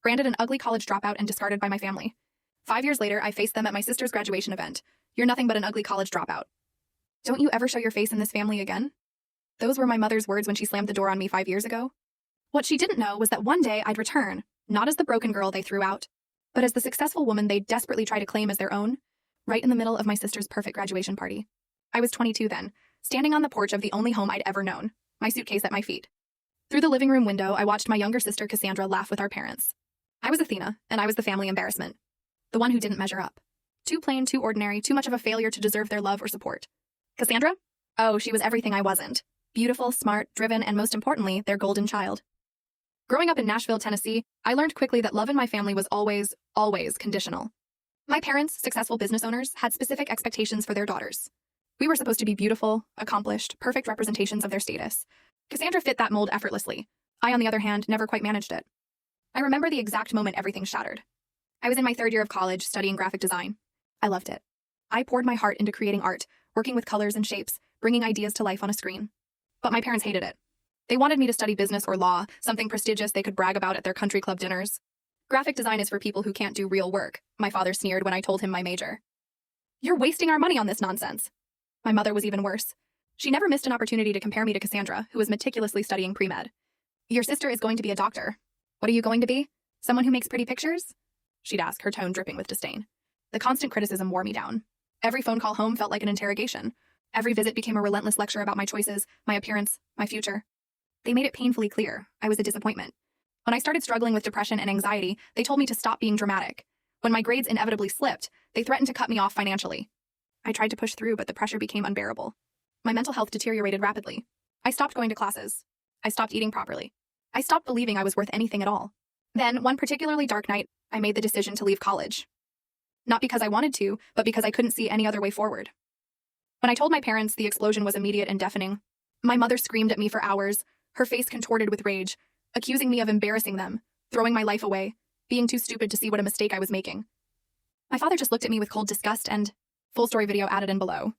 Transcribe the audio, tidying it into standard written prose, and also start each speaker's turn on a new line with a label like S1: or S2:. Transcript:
S1: branded an ugly college dropout and discarded by my family. 5 years later, I faced them at my sister's graduation event. You're nothing but an ugly college dropout. Don't you ever show your face in this family again? Those were my mother's words when she slammed the door on me 5 years ago. What she didn't know was that one day I'd return, not as the broken girl they threw out, but as the successful woman they desperately try to claim as their own, right in the middle of my sister's perfect graduation party. I was 22 then, standing on the porch of the only home I'd ever known, my suitcase at my feet. Through the living room window, I watched my younger sister Cassandra laugh with our parents. I was Athena, and I was the family embarrassment. The one who didn't measure up. Too plain, too ordinary, too much of a failure to deserve their love or support. Cassandra? Oh, she was everything I wasn't. Beautiful, smart, driven, and most importantly, their golden child. Growing up in Nashville, Tennessee, I learned quickly that love in my family was always conditional. My parents, successful business owners, had specific expectations for their daughters. We were supposed to be beautiful, accomplished, perfect representations of their status. Cassandra fit that mold effortlessly. I, on the other hand, never quite managed it. I remember the exact moment everything shattered. I was in my 3rd year of college studying graphic design. I loved it. I poured my heart into creating art, working with colors and shapes, bringing ideas to life on a screen. But my parents hated it. They wanted me to study business or law, something prestigious they could brag about at their country club dinners. Graphic design is for people who can't do real work, my father sneered when I told him my major. You're wasting our money on this nonsense. My mother was even worse. She never missed an opportunity to compare me to Cassandra, who was meticulously studying pre-med. Your sister is going to be a doctor. What are you going to be? Someone who makes pretty pictures? She'd ask, her tone dripping with disdain. The constant criticism wore me down. Every phone call home felt like an interrogation. Every visit became a relentless lecture about my choices, my appearance, my future. They made it painfully clear I was a disappointment. When I started struggling with depression and anxiety, they told me to stop being dramatic. When my grades inevitably slipped, they threatened to cut me off financially. I tried to push through, but the pressure became unbearable. My mental health deteriorated rapidly. I stopped going to classes. I stopped eating properly. I stopped believing I was worth anything at all. Then, one particularly dark night, I made the decision to leave college. Not because I wanted to, but because I couldn't see any other way forward. When I told my parents, the explosion was immediate and deafening. My mother screamed at me for hours, her face contorted with rage, accusing me of embarrassing them, throwing my life away, being too stupid to see what a mistake I was making. My father just looked at me with cold disgust and, full story video added in below.